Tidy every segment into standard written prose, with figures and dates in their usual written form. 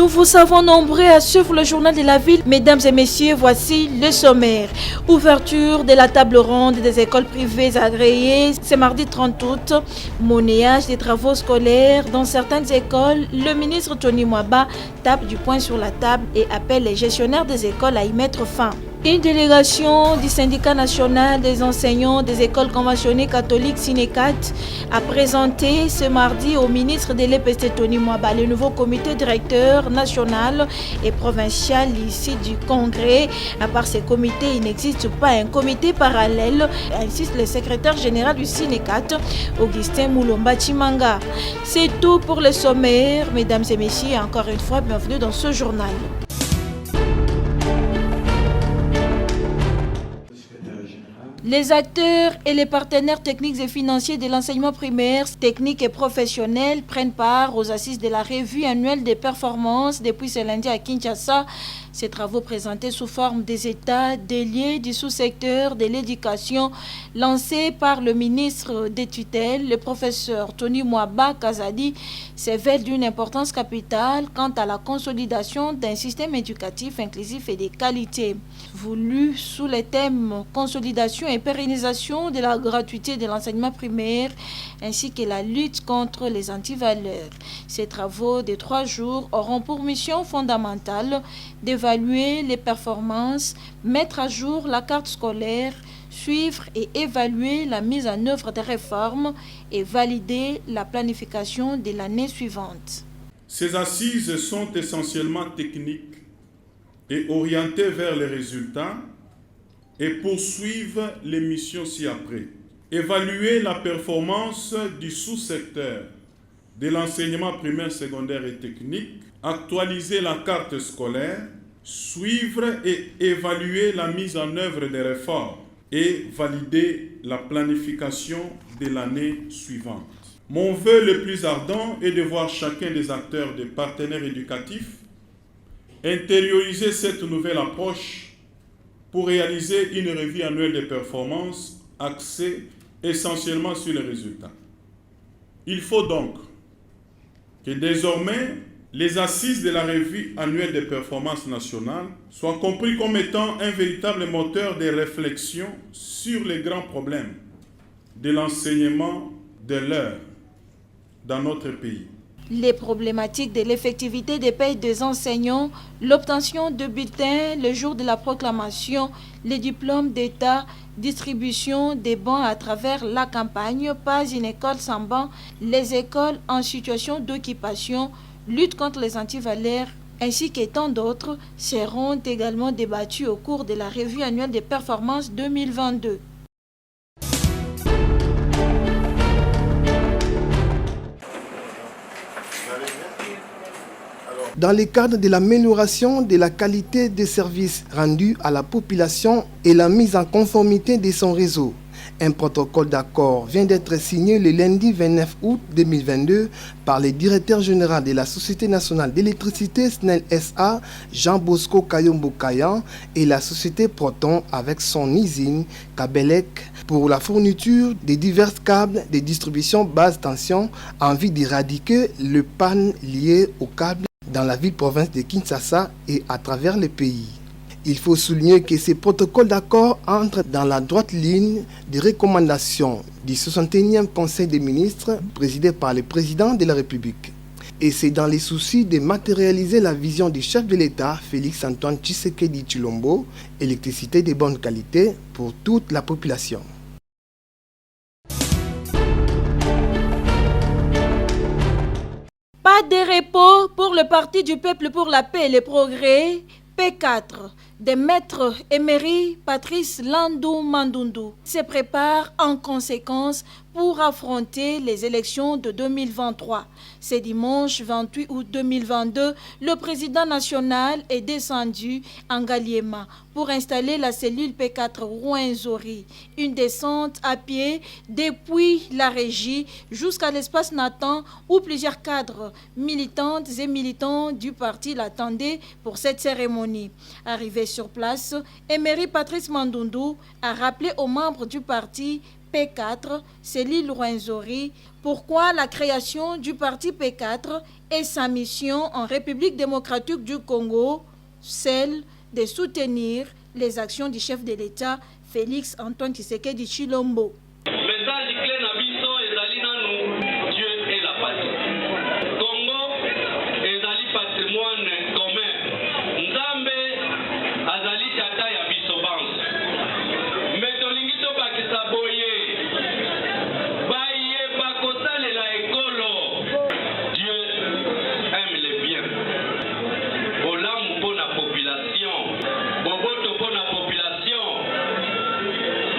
Nous vous savons nombreux à suivre le journal de la ville. Mesdames et messieurs, voici le sommaire. Ouverture de la table ronde des écoles privées agréées ce mardi 30 août. Monnayage des travaux scolaires dans certaines écoles. Le ministre Tony Mwaba tape du poing sur la table et appelle les gestionnaires des écoles à y mettre fin. Une délégation du syndicat national des enseignants des écoles conventionnées catholiques Sinecat a présenté ce mardi au ministre de l'EPST Tony Mwaba le nouveau comité directeur national et provincial ici du Congrès. À part ces comités, il n'existe pas un comité parallèle, insiste le secrétaire général du Sinecat, Augustin Moulomba Chimanga. C'est tout pour le sommaire. Mesdames et messieurs, encore une fois, bienvenue dans ce journal. Les acteurs et les partenaires techniques et financiers de l'enseignement primaire, technique et professionnel prennent part aux assises de la revue annuelle des performances depuis ce lundi à Kinshasa. Ces travaux présentés sous forme des états déliés du sous-secteur de l'éducation lancés par le ministre des tutelles, le professeur Tony Mwaba Kazadi, s'évèlent d'une importance capitale quant à la consolidation d'un système éducatif inclusif et de qualité. Voulu sous les thèmes consolidation et pérennisation de la gratuité de l'enseignement primaire ainsi que la lutte contre les antivaleurs. Ces travaux de 3 jours auront pour mission fondamentale d'évaluer les performances, mettre à jour la carte scolaire, suivre et évaluer la mise en œuvre des réformes et valider la planification de l'année suivante. Ces assises sont essentiellement techniques et orientées vers les résultats et poursuivent les missions ci-après. Évaluer la performance du sous-secteur de l'enseignement primaire, secondaire et technique, actualiser la carte scolaire, suivre et évaluer la mise en œuvre des réformes et valider la planification de l'année suivante. Mon vœu le plus ardent est de voir chacun des acteurs, des partenaires éducatifs, intérioriser cette nouvelle approche pour réaliser une revue annuelle des performances axée essentiellement sur les résultats. Il faut donc que désormais les assises de la revue annuelle des performances nationales soient comprises comme étant un véritable moteur de réflexion sur les grands problèmes de l'enseignement de l'heure dans notre pays. Les problématiques de l'effectivité des payes des enseignants, l'obtention de bulletins le jour de la proclamation, les diplômes d'État, distribution des bancs à travers la campagne, pas une école sans banc, les écoles en situation d'occupation, lutte contre les antivaleurs, ainsi que tant d'autres seront également débattus au cours de la revue annuelle des performances 2022. Dans le cadre de l'amélioration de la qualité des services rendus à la population et la mise en conformité de son réseau, un protocole d'accord vient d'être signé le lundi 29 août 2022 par le directeur général de la Société nationale d'électricité SNEL SA, Jean-Bosco Kayombo-Kayan, et la société Proton avec son usine Kabelec pour la fourniture de divers câbles de distribution basse tension en vue d'éradiquer le panne lié aux câbles dans la ville-province de Kinshasa et à travers le pays. Il faut souligner que ces protocoles d'accord entrent dans la droite ligne des recommandations du 61e Conseil des ministres présidé par le président de la République. Et c'est dans les soucis de matérialiser la vision du chef de l'État, Félix-Antoine Tshisekedi Tshilombo, électricité de bonne qualité pour toute la population. Pas de repos pour le Parti du peuple pour la paix et le progrès, P4, de maître émérite Patrice Landou Mandundu se prépare en conséquence pour affronter les élections de 2023. Ce dimanche 28 août 2022, le président national est descendu en Galiema pour installer la cellule P4 Rwenzori, une descente à pied depuis la régie jusqu'à l'espace Nathan où plusieurs cadres militantes et militants du parti l'attendaient pour cette cérémonie. Arrivé sur place, émérite Patrice Mandundu a rappelé aux membres du parti P4, Céline Rwenzori, pourquoi la création du parti P4 et sa mission en République démocratique du Congo, celle de soutenir les actions du chef de l'État, Félix Antoine Tshisekedi Tshilombo. Message clé na biso ezali nanu Dieu et la patrie. Congo ezali patrimoine commun. Nzambe azali tata ya biso banso. Mais tolingi to bakisa boye. Baye bakosalela ekolo. Dieu aime les biens. Olamu pour la population. Boboto pour la population.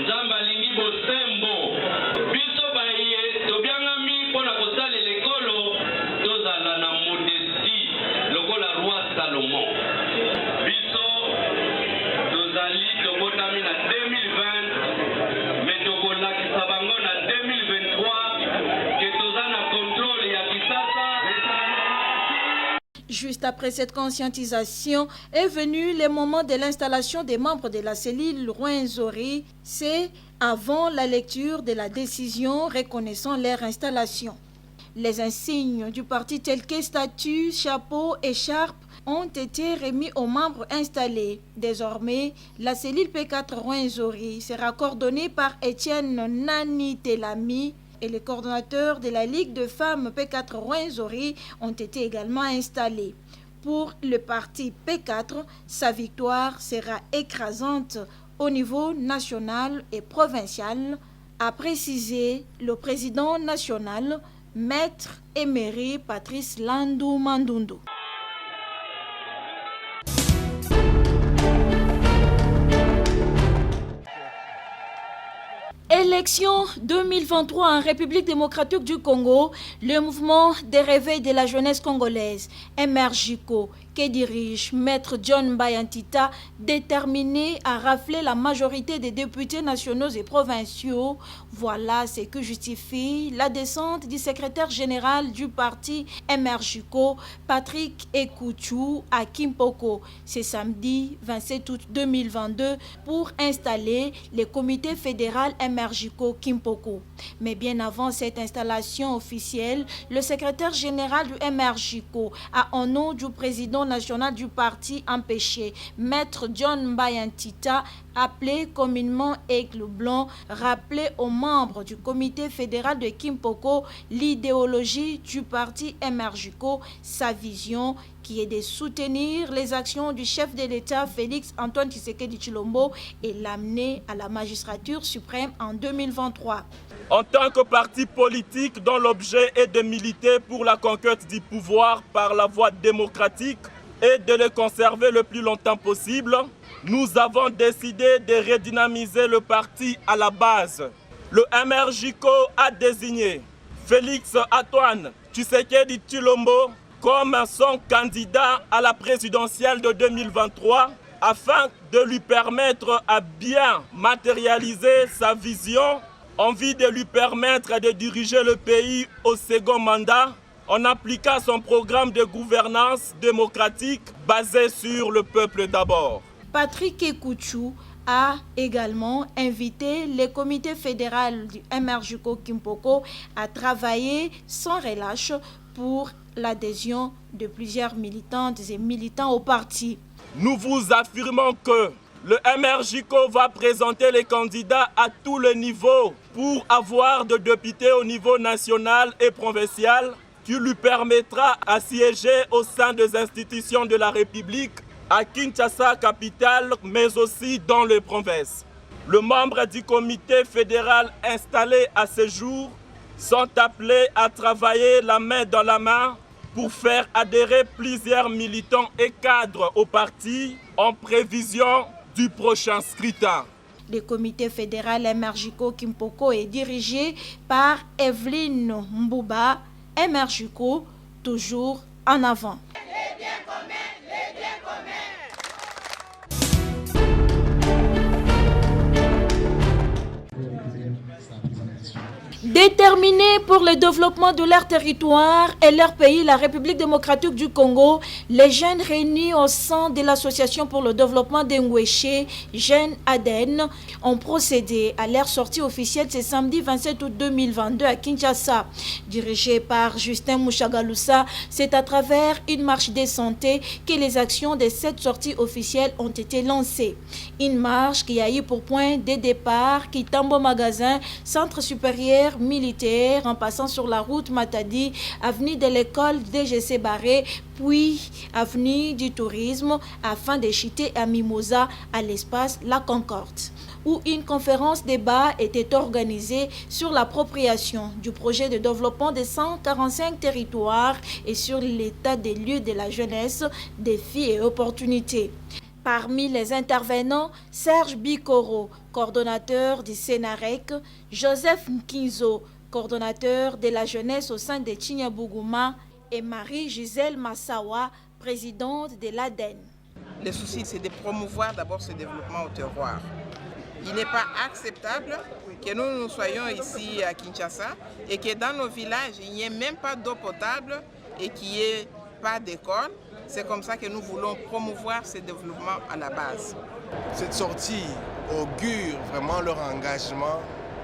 Nzamba lingi bosembo. Biso baye tobiangami pour la kosalela ekolo. Tozala na modestie. Lokola roi Salomon. Biso tozali tobotami na 2020. Mais tokolakisa bango na 2023. Que tozana contrôle ya kisasa. Juste après cette conscientisation est venu le moment de l'installation des membres de la cellule Rwenzori. C'est avant la lecture de la décision reconnaissant leur installation. Les insignes du parti tels que statues, chapeaux, écharpes ont été remis aux membres installés. Désormais, la cellule P4 Rwenzori sera coordonnée par Étienne Nani Telami et les coordonnateurs de la Ligue de femmes P4 Rwenzori ont été également installés. Pour le parti P4, sa victoire sera écrasante au niveau national et provincial, a précisé le président national, Maître émérite Patrice Landou Mandundu. Élection 2023 en République démocratique du Congo, le mouvement des réveils de la jeunesse congolaise, MRJCO, que dirige Maître John Bayantita, déterminé à rafler la majorité des députés nationaux et provinciaux. Voilà ce que justifie la descente du secrétaire général du parti MRJCO, Patrick Ekouchou, à Kimpoko, ce samedi 27 août 2022, pour installer le comité fédéral MRJCO Kimpoko. Mais bien avant cette installation officielle, le secrétaire général du MRJCO a, au nom du président national du parti empêché, Maître John Bayantita, appelé communément Aigle Blanc, rappelé aux membres du comité fédéral de Kimpoko l'idéologie du parti MRJCO, sa vision qui est de soutenir les actions du chef de l'État Félix Antoine Tshisekedi Tshilombo et l'amener à la magistrature suprême en 2023. En tant que parti politique dont l'objet est de militer pour la conquête du pouvoir par la voie démocratique et de le conserver le plus longtemps possible, nous avons décidé de redynamiser le parti à la base. Le MRJCO a désigné Félix Antoine Tshisekedi Tshilombo comme son candidat à la présidentielle de 2023 afin de lui permettre à bien matérialiser sa vision, envie de lui permettre de diriger le pays au second mandat en appliquant son programme de gouvernance démocratique basé sur le peuple d'abord. Patrick Ekouchou a également invité le comité fédéral du MRJCO Kimpoko à travailler sans relâche pour l'adhésion de plusieurs militantes et militants au parti. Nous vous affirmons que le MRJCO va présenter les candidats à tous les niveaux pour avoir de députés au niveau national et provincial qui lui permettra à siéger au sein des institutions de la République à Kinshasa, capitale, mais aussi dans les provinces. Les membres du comité fédéral installé à ce jour sont appelés à travailler la main dans la main pour faire adhérer plusieurs militants et cadres au parti en prévision du prochain scrutin. Le comité fédéral MRJCO Kimpoko est dirigé par Evelyne Mbouba. MRJCO, toujours en avant. Les biens communs, les biens communs. Déterminés pour le développement de leur territoire et leur pays, la République démocratique du Congo, les jeunes réunis au sein de l'Association pour le développement d'Engweshe, Jeunes ADEN, ont procédé à leur sortie officielle ce samedi 27 août 2022 à Kinshasa. Dirigé par Justin Mushagalusa, c'est à travers une marche des santé que les actions de cette sortie officielle ont été lancées. Une marche qui a eu pour point de départ Kitambo Magasin, centre supérieur militaire, en passant sur la route Matadi, avenue de l'école DGC Barré, puis avenue du tourisme, afin de chuter à Mimosa à l'espace La Concorde, où une conférence débat était organisée sur l'appropriation du projet de développement de 145 territoires et sur l'état des lieux de la jeunesse, défis et opportunités. Parmi les intervenants, Serge Bikoro, coordonnateur du Sénarec, Joseph Nkinzo, coordonnateur de la jeunesse au sein de Chinyabougouma, et Marie-Gisèle Massawa, présidente de l'ADEN. Le souci, c'est de promouvoir d'abord ce développement au terroir. Il n'est pas acceptable que nous soyons ici à Kinshasa et que dans nos villages, il n'y ait même pas d'eau potable et qu'il n'y ait pas d'école. C'est comme ça que nous voulons promouvoir ce développement à la base. Cette sortie augure vraiment leur engagement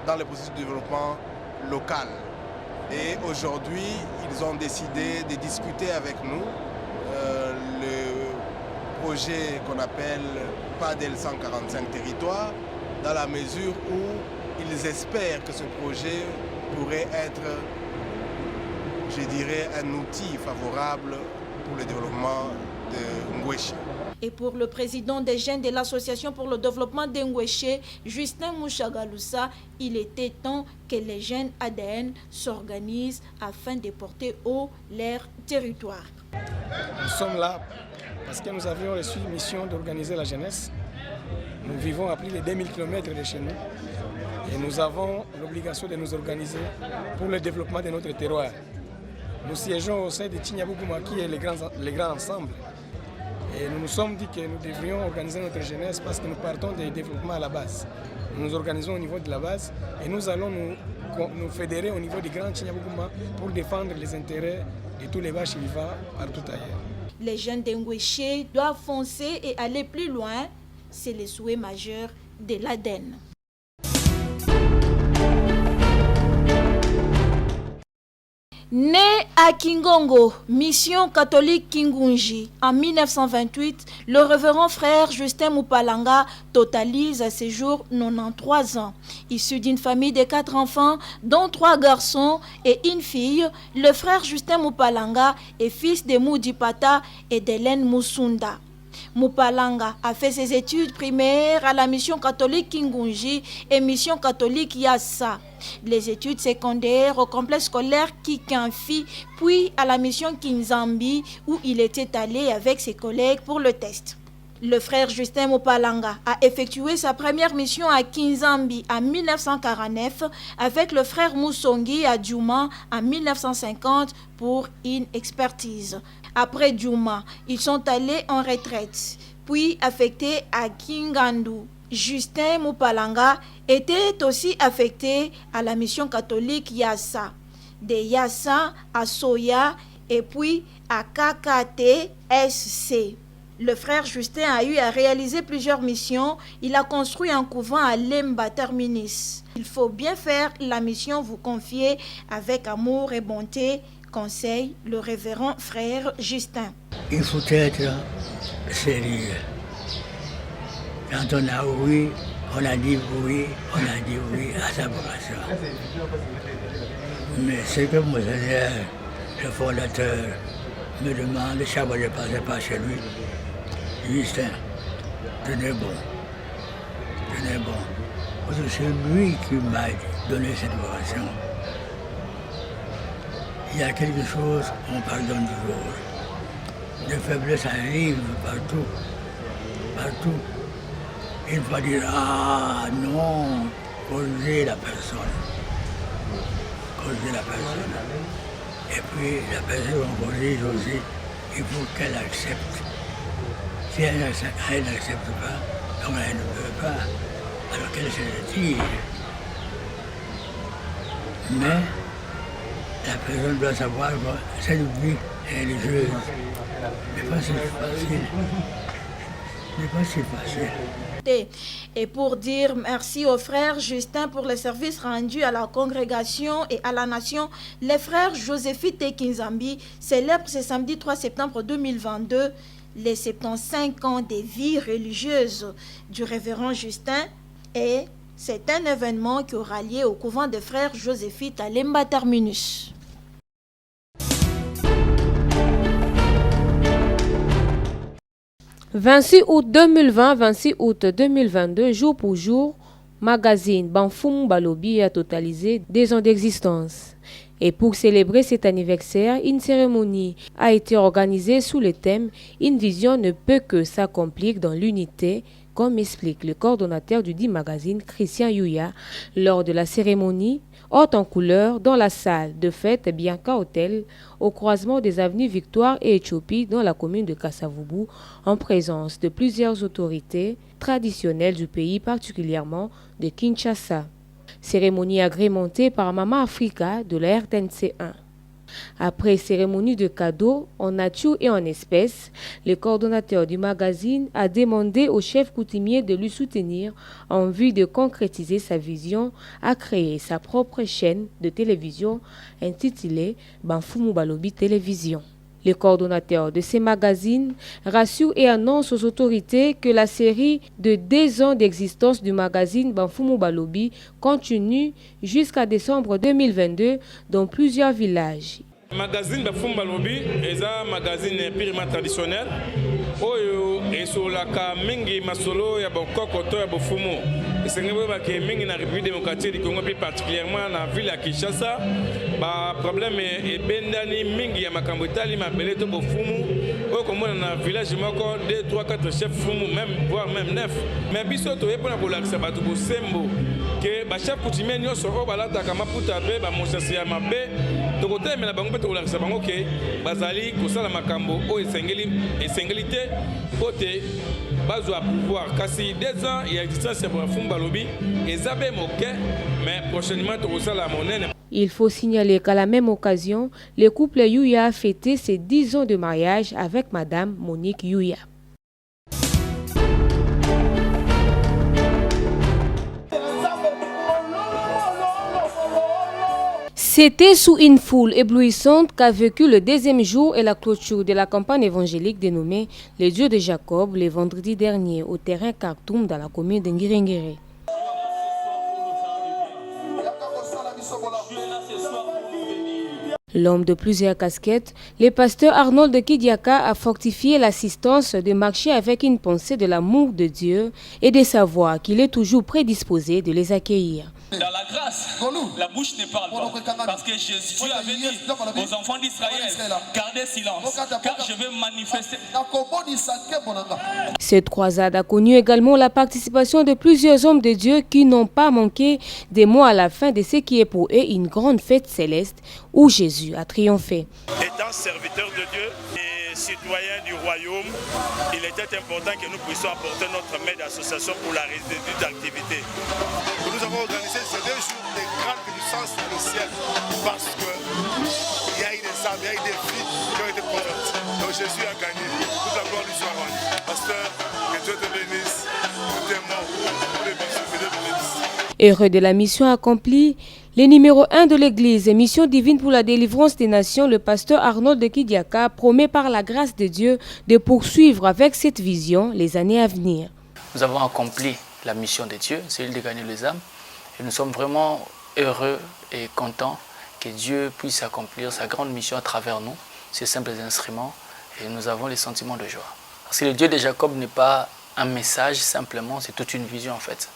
dans le processus de développement local. Et aujourd'hui, ils ont décidé de discuter avec nous le projet qu'on appelle PADEL 145 territoires, dans la mesure où ils espèrent que ce projet pourrait être, je dirais, un outil favorable pour le développement de Ngweshe. Et pour le président des jeunes de l'Association pour le développement d'Engweshe, Justin Mushagalusa, il était temps que les jeunes ADN s'organisent afin de porter haut leur territoire. Nous sommes là parce que nous avions reçu une mission d'organiser la jeunesse. Nous vivons à plus de 2000 km de chez nous et nous avons l'obligation de nous organiser pour le développement de notre terroir. Nous siégeons au sein de Chinyabougouma qui est le grand ensemble. Et nous nous sommes dit que nous devrions organiser notre jeunesse parce que nous partons du développement à la base. Nous nous organisons au niveau de la base et nous allons nous fédérer au niveau du grand Chinyabougouma pour défendre les intérêts de tous les vaches vivants partout ailleurs. Les jeunes d'Engweshe doivent foncer et aller plus loin. C'est le souhait majeur de l'ADEN. Né à Kingongo, mission catholique Kingunji, en 1928, le révérend frère Justin Mupalanga totalise à ce jour 93 ans. Issu d'une famille de 4 enfants, dont 3 garçons et une fille, le frère Justin Mupalanga est fils de Moudi Pata et d'Hélène Musunda. Mupalanga a fait ses études primaires à la mission catholique Kingunji et mission catholique Yassa. Les études secondaires au complexe scolaire Kikanfi, puis à la mission Kinzambi où il était allé avec ses collègues pour le test. Le frère Justin Mupalanga a effectué sa première mission à Kinzambi en 1949 avec le frère Moussongi à Djouma en 1950 pour une expertise. Après Djouma, ils sont allés en retraite, puis affectés à Kingandu. Justin Mupalanga était aussi affecté à la mission catholique Yassa. De Yassa à Soya et puis à KKTSC. Le frère Justin a eu à réaliser plusieurs missions. Il a construit un couvent à Lemba Terminis. Il faut bien faire la mission vous confier avec amour et bonté, conseille le révérend frère Justin. Il faut être sérieux. Quand on a oui, on a dit oui à sa vocation. Mais ce que Monseigneur, le fondateur, me demande, chaque fois que je ne passais pas chez lui, Justin, tenez bon. Parce que c'est lui qui m'a donné cette vocation. Il y a quelque chose, on pardonne toujours. Les faiblesses arrivent partout. Il faut dire, ah non, causer la personne. Et puis la personne qu'on corrige aussi, il faut qu'elle accepte. Si elle n'accepte pas, donc elle ne veut pas, alors qu'elle se retire. Mais la personne doit savoir que cette vie est religieuse. Mais pas si facile. Mais pas si facile. Et pour dire merci aux frères Justin pour les services rendus à la congrégation et à la nation, les frères Joséphine et Kinzambi célèbrent ce samedi 3 septembre 2022 les 75 ans des vies religieuses du révérend Justin, et c'est un événement qui aura lieu au couvent des frères Joséphine à Lemba Terminus. « 26 août 2020, 26 août 2022, jour pour jour, magazine Bamfoumou Balobi a totalisé 2 ans d'existence. Et pour célébrer cet anniversaire, une cérémonie a été organisée sous le thème « Une vision ne peut que s'accomplir dans l'unité », comme explique le coordonnateur du dit magazine, Christian Yuya, lors de la cérémonie haute en couleur dans la salle de fête Bianca Hotel, au croisement des avenues Victoire et Éthiopie dans la commune de Kasavubu, en présence de plusieurs autorités traditionnelles du pays, particulièrement de Kinshasa. Cérémonie agrémentée par Mama Africa de la RTNC 1. Après cérémonie de cadeaux en nature et en espèces, le coordonnateur du magazine a demandé au chef coutumier de lui soutenir en vue de concrétiser sa vision à créer sa propre chaîne de télévision intitulée Bamfoumou Balobi Télévision. Le coordonnateur de ces magazines rassure et annonce aux autorités que la série de 2 ans d'existence du magazine Bamfoumou Balobi continue jusqu'à décembre 2022 dans plusieurs villages. Le magazine Bamfoumou Balobi est un magazine purement traditionnel. Oyo esolaka mingi masolo ya bokoko to ya bofumu. Esengebo ba ke mingi na République démocratique du Congo, plus particulièrement na ville ya Kinshasa. Ba problème e bendani mingi ya makambo etali mabele to bofumu. Oyo komona na village moko 2, 3, 4 chefs fumu, même voire même 9. Mais biso to yepona kolakisa batu bosembo ke ba chef coutumier nyonso oyo balataka maputa be ba mosasi ya mabe. Tokotemela bango pe tokolakisa bango ke bazali kosala makambo oyo esengeli te côté bazwa pouvoir kasi 2 ans il y a existence pour Bamfoumou Balobi ezabe moke mais prochainement tokosala monene. Il faut signaler qu'à la même occasion, le couple Yuya a fêté ses 10 ans de mariage avec Madame Monique Yuya. C'était sous une foule éblouissante qu'a vécu le 2e jour et la clôture de la campagne évangélique dénommée Les Dieux de Jacob le vendredi dernier au terrain Kartoum dans la commune de Ngiringiri. L'homme de plusieurs casquettes, le pasteur Arnold Kidiaka a fortifié l'assistance de marcher avec une pensée de l'amour de Dieu et de savoir qu'il est toujours prédisposé de les accueillir. Dans la grâce, la bouche ne parle pas. Parce que Dieu avait dit aux enfants d'Israël, gardez silence, car je vais manifester. Cette croisade a connu également la participation de plusieurs hommes de Dieu qui n'ont pas manqué des mots à la fin de ce qui est pour eux une grande fête céleste où Jésus a triomphé. Étant serviteur de Dieu et citoyen du royaume, il était important que nous puissions apporter notre main d'association pour la résidence d'activité. Nous avons organisé ces 2 jours de grande puissance dans le ciel parce qu'il y a eu des âmes, il y a eu des vies qui ont été converties. Donc Jésus a gagné. Toute la gloire lui soit rendue. Pasteur, que Dieu te bénisse. Nous t'aimons. Nous les bénissons, que Dieu te bénisse. Heureux de la mission accomplie, le numéro 1 de l'Église, Mission divine pour la délivrance des nations, le pasteur Arnold Kidiaka, promet par la grâce de Dieu de poursuivre avec cette vision les années à venir. Nous avons accompli la mission de Dieu, celle de gagner les âmes, et nous sommes vraiment heureux et contents que Dieu puisse accomplir sa grande mission à travers nous, ces simples instruments, et nous avons les sentiments de joie. Parce que le Dieu de Jacob n'est pas un message simplement, c'est toute une vision en fait.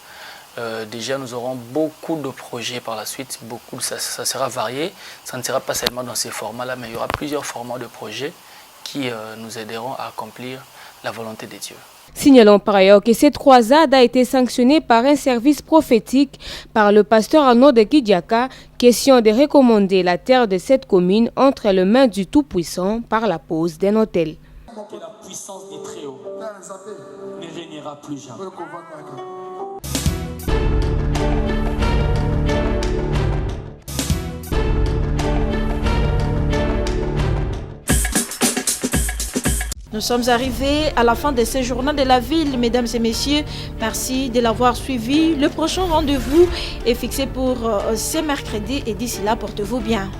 Déjà, nous aurons beaucoup de projets par la suite, ça sera varié. Ça ne sera pas seulement dans ces formats-là, mais il y aura plusieurs formats de projets qui nous aideront à accomplir la volonté de Dieu. Signalons par ailleurs que cette croisade a été sanctionnée par un service prophétique par le pasteur Arnaud de Kidiaka, question de recommander la terre de cette commune entre les mains du Tout-Puissant par la pose d'un autel. Que la puissance du Très-Haut ne régnera plus jamais. Nous sommes arrivés à la fin de ce journal de la ville, mesdames et messieurs. Merci de l'avoir suivi. Le prochain rendez-vous est fixé pour ce mercredi et d'ici là, portez-vous bien.